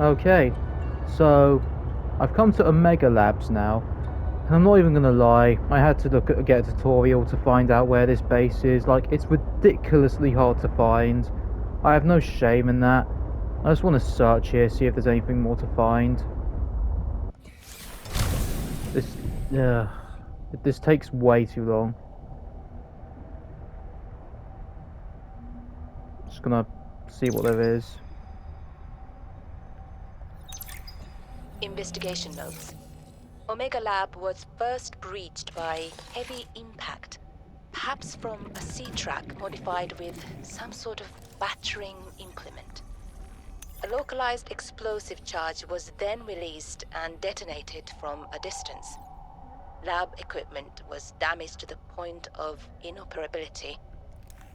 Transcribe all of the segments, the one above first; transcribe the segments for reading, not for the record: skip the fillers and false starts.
Okay, so I've come to Omega Labs now, and I'm not even gonna lie, I had to get a tutorial to find out where this base is. Like, it's ridiculously hard to find. I have no shame in that. I just want to search here, see if there's anything more to find. This, yeah, this takes way too long. Just gonna see what there is. Investigation notes. Omega Lab was first breached by heavy impact, perhaps from a sea track modified with some sort of battering implement. A localized explosive charge was then released and detonated from a distance. Lab equipment was damaged to the point of inoperability,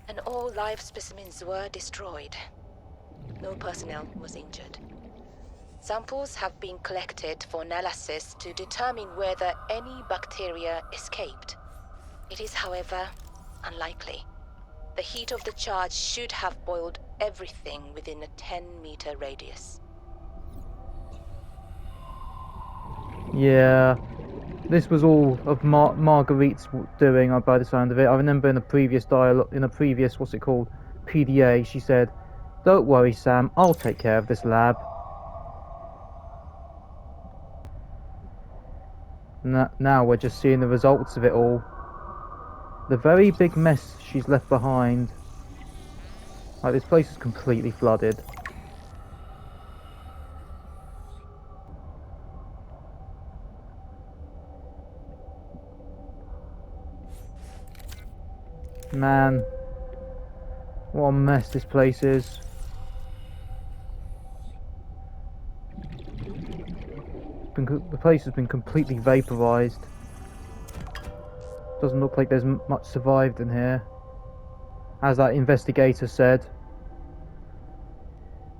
and all live specimens were destroyed. No personnel was injured. Samples have been collected for analysis to determine whether any bacteria escaped. It is, however, unlikely. The heat of the charge should have boiled everything within a 10-meter radius. Yeah, this was all of Marguerite's doing, by the sound of it. I remember in a previous dialogue, in a previous, what's it called, PDA, she said, "Don't worry, Sam, I'll take care of this lab." Now we're just seeing the results of it all. The very big mess she's left behind. Like, this place is completely flooded. Man, what a mess this place is. The place has been completely vaporized. Doesn't look like there's much survived in here. As that investigator said,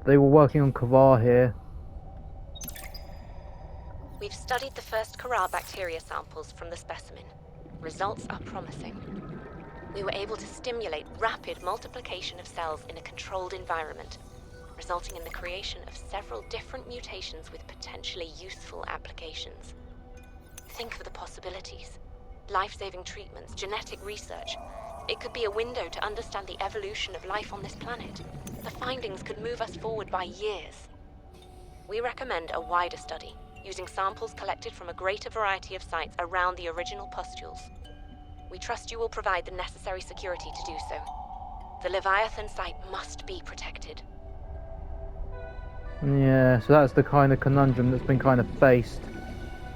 they were working on Kavar here. We've studied the first Karar bacteria samples from the specimen. Results are promising. We were able to stimulate rapid multiplication of cells in a controlled environment, resulting in the creation of several different mutations with potentially useful applications. Think of the possibilities. Life-saving treatments, genetic research. It could be a window to understand the evolution of life on this planet. The findings could move us forward by years. We recommend a wider study, using samples collected from a greater variety of sites around the original pustules. We trust you will provide the necessary security to do so. The Leviathan site must be protected. Yeah, so that's the kind of conundrum that's been kind of faced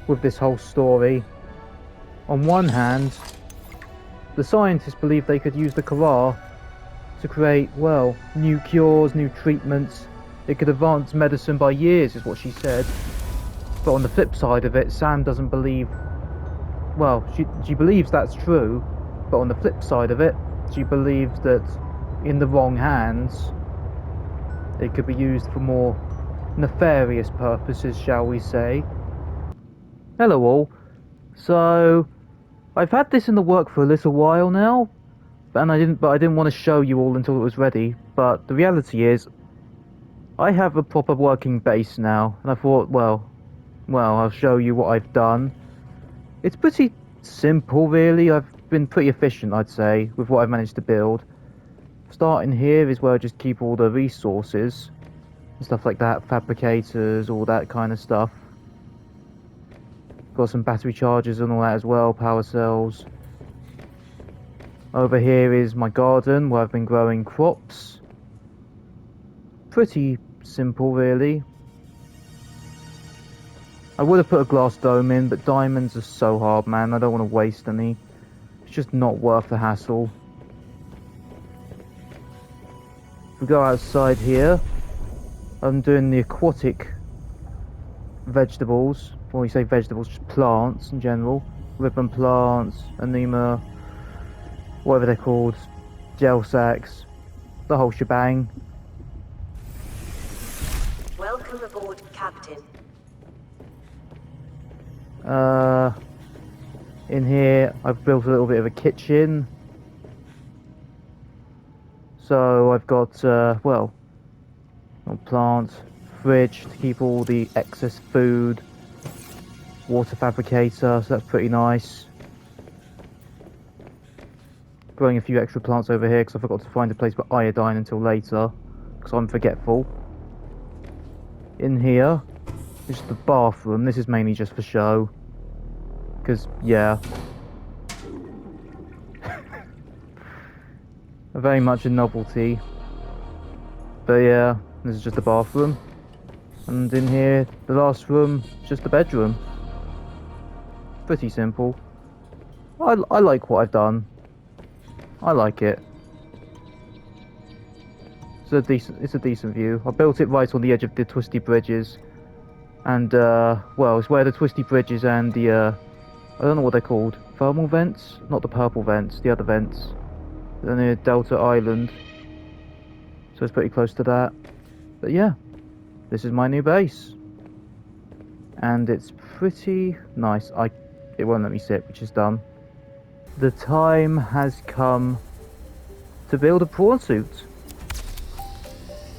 with this whole story. On one hand, the scientists believe they could use the Karar to create, well, new cures, new treatments. It could advance medicine by years, is what she said. But on the flip side of it, Sam doesn't believe... Well, she believes that's true, but on the flip side of it, she believes that in the wrong hands, it could be used for more nefarious purposes, shall we say. Hello all. So, I've had this in the work for a little while now, and I didn't want to show you all until it was ready. But the reality is, I have a proper working base now, and I thought, well, I'll show you what I've done. It's pretty simple, really. I've been pretty efficient, I'd say, with what I've managed to build. Starting here is where I just keep all the resources and stuff like that, fabricators, all that kind of stuff. Got some battery chargers and all that as well, power cells. Over here is my garden where I've been growing crops. Pretty simple, really. I would have put a glass dome in, but diamonds are so hard, man. I don't want to waste any. It's just not worth the hassle. If we go outside here, I'm doing the aquatic vegetables. When we say vegetables, just plants in general. Ribbon plants, anema, whatever they're called, gel sacks, the whole shebang. Welcome aboard, Captain. In here, I've built a little bit of a kitchen. So I've got, well, plants, fridge to keep all the excess food, water fabricator, so that's pretty nice. Growing a few extra plants over here because I forgot to find a place for iodine until later, because I'm forgetful. In here is the bathroom. This is mainly just for show, because yeah. Very much a novelty. But yeah, this is just the bathroom. And in here, the last room, just the bedroom. Pretty simple. I like what I've done. I like it. It's a decent view. I built it right on the edge of the twisty bridges. And well, it's where the twisty bridges and the I don't know what they're called. Thermal vents? Not the purple vents, the other vents. They're near Delta Island. So it's pretty close to that. But yeah, this is my new base. And it's pretty nice. It won't let me sit, which is dumb. The time has come to build a prawn suit.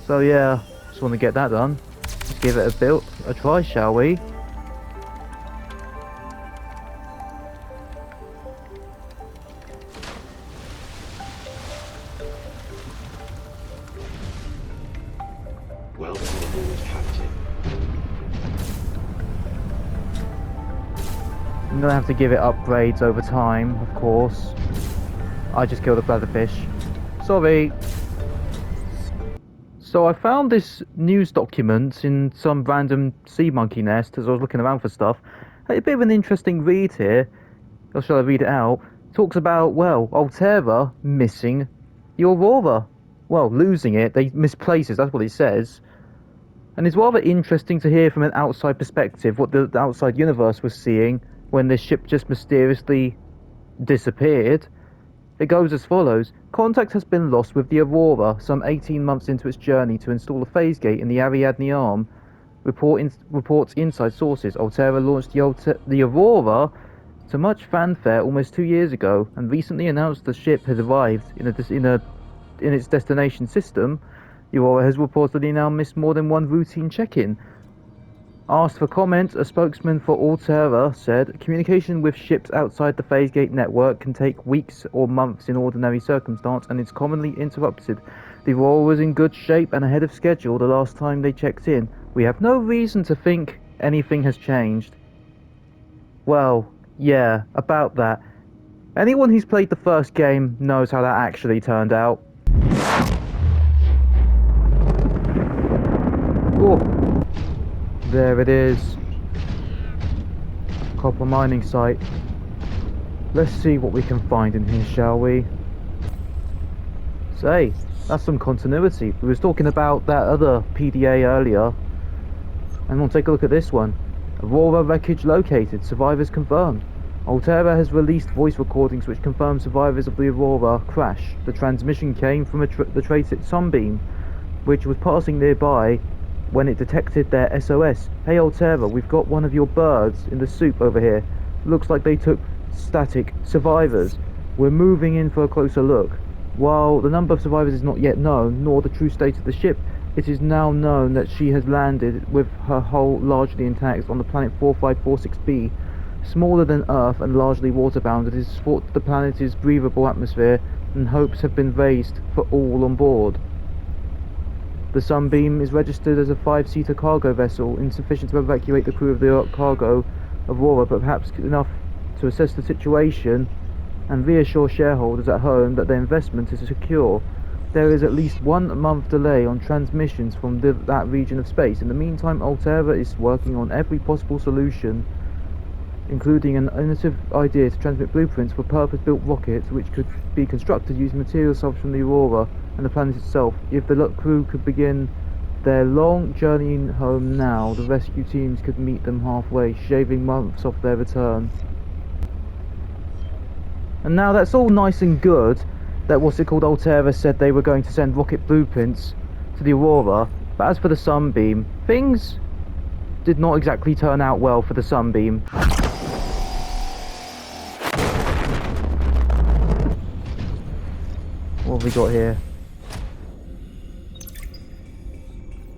So yeah, just want to get that done. Let's give it a try, shall we? Welcome aboard, Captain. I'm gonna have to give it upgrades over time, of course. I just killed a bladderfish. Sorry. So I found this news document in some random sea monkey nest as I was looking around for stuff. A bit of an interesting read here. Or shall I read it out? It talks about, well, Altera missing the Aurora. Well, losing it. They misplaces, that's what it says. And it's rather interesting to hear from an outside perspective what the outside universe was seeing when this ship just mysteriously disappeared. It goes as follows. Contact has been lost with the Aurora some 18 months into its journey to install a phase gate in the Ariadne Arm. Reports inside sources. Altera launched the Aurora to much fanfare almost 2 years ago and recently announced the ship has arrived in its destination system. The Aurora has reportedly now missed more than one routine check-in. Asked for comment, a spokesman for Altera said, communication with ships outside the phase gate network can take weeks or months in ordinary circumstance and is commonly interrupted. The Aurora was in good shape and ahead of schedule the last time they checked in. We have no reason to think anything has changed. Well, yeah, about that. Anyone who's played the first game knows how that actually turned out. Oh. There it is. Copper mining site. Let's see what we can find in here, shall we? Say, that's some continuity. We was talking about that other PDA earlier. And we'll take a look at this one. Aurora wreckage located. Survivors confirmed. Altera has released voice recordings which confirm survivors of the Aurora crash. The transmission came from the traced Sunbeam, which was passing nearby when it detected their SOS. Hey Altera, we've got one of your birds in the soup over here. Looks like they took static survivors. We're moving in for a closer look. While the number of survivors is not yet known, nor the true state of the ship, it is now known that she has landed with her hull largely intact on the planet 4546b. Smaller than Earth and largely waterbound, it is thought the planet is breathable atmosphere, and hopes have been raised for all on board. The Sunbeam is registered as a 5-seater cargo vessel, insufficient to evacuate the crew of the cargo Aurora, but perhaps enough to assess the situation and reassure shareholders at home that their investment is secure. There is at least 1 month delay on transmissions from that region of space. In the meantime, Altera is working on every possible solution, including an innovative idea to transmit blueprints for purpose-built rockets which could be constructed using materials sourced from the Aurora and the planet itself. If the crew could begin their long journey home now, the rescue teams could meet them halfway, shaving months off their return. And now that's all nice and good, that Altera said they were going to send rocket blueprints to the Aurora, but as for the Sunbeam, things did not exactly turn out well for the Sunbeam. What have we got here?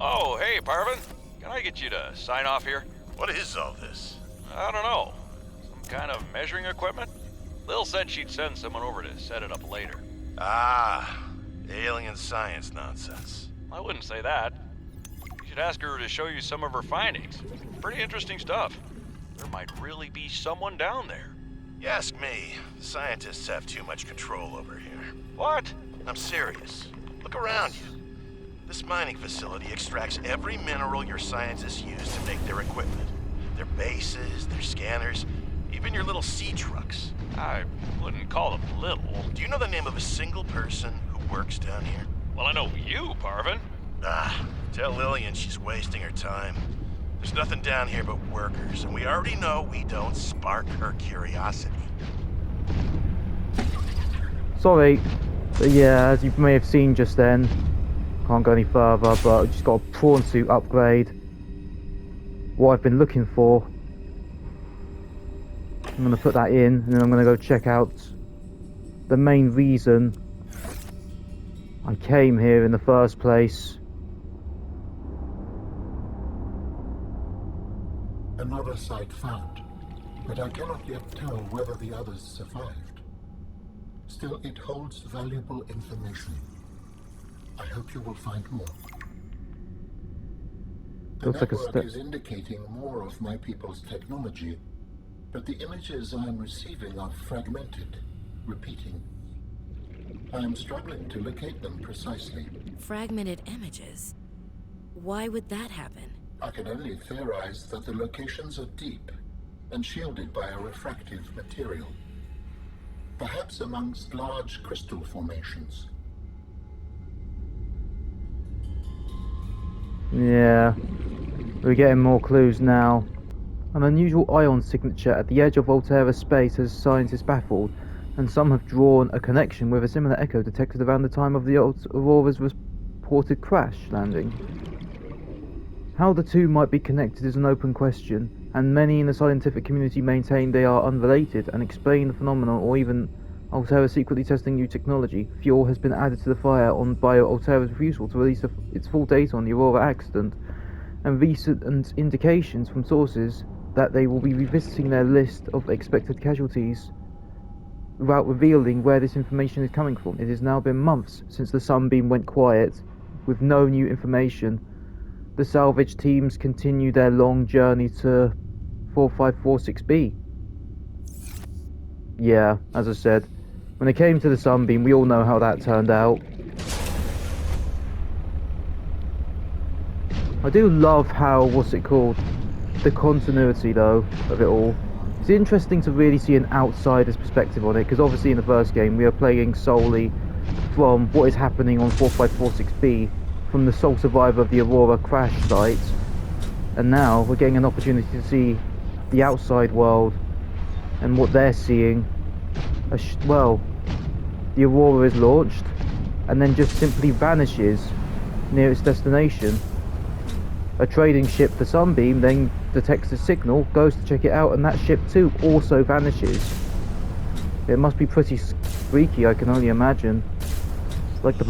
Oh, hey, Parvin. Can I get you to sign off here? What is all this? I don't know. Some kind of measuring equipment? Lil said she'd send someone over to set it up later. Ah, alien science nonsense. I wouldn't say that. You should ask her to show you some of her findings. Pretty interesting stuff. There might really be someone down there. You ask me, the scientists have too much control over here. What? I'm serious. Look around you. This mining facility extracts every mineral your scientists use to make their equipment. Their bases, their scanners, even your little sea trucks. I wouldn't call them little. Do you know the name of a single person who works down here? Well, I know you, Parvin. Ah, tell Lillian she's wasting her time. There's nothing down here but workers, and we already know we don't spark her curiosity. Sorry, but yeah, as you may have seen just then, can't go any further, but I just got a prawn suit upgrade. What I've been looking for. I'm going to put that in, and then I'm going to go check out the main reason I came here in the first place. Another site found, but I cannot yet tell whether the others survived. Still, it holds valuable information. I hope you will find more. The Looks like a network step. is indicating more of my people's technology, but the images I am receiving are fragmented, repeating. I am struggling to locate them precisely. Fragmented images? Why would that happen? I can only theorize that the locations are deep and shielded by a refractive material. Perhaps amongst large crystal formations. Yeah, we're getting more clues now. An unusual ion signature at the edge of Volterra space has scientists baffled, and some have drawn a connection with a similar echo detected around the time of the Aurora's reported crash landing. How the two might be connected is an open question, and many in the scientific community maintain they are unrelated and explain the phenomenon, or even Alterra secretly testing new technology. Fuel has been added to the fire by Alterra's refusal to release its full data on the Aurora accident, and recent indications from sources that they will be revisiting their list of expected casualties without revealing where this information is coming from. It has now been months since the Sunbeam went quiet, with no new information. The salvage teams continue their long journey to 4546B. Yeah, as I said, when it came to the Sunbeam, we all know how that turned out. I do love how, the continuity though of it all. It's interesting to really see an outsider's perspective on it, because obviously in the first game we are playing solely from what is happening on 4546B, from the sole survivor of the Aurora crash site, and now we're getting an opportunity to see the outside world and what they're seeing. Well, the Aurora is launched and then just simply vanishes near its destination. A trading ship, the Sunbeam, then detects a signal, goes to check it out, and that ship too also vanishes. It must be pretty freaky, I can only imagine. Like the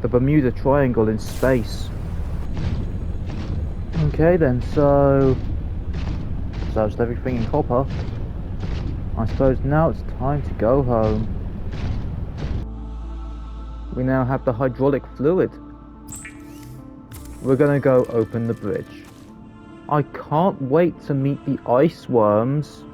Bermuda Triangle in space. Okay then, so searched everything in copper. I suppose now it's time to go home. We now have the hydraulic fluid. We're gonna go open the bridge. I can't wait to meet the ice worms.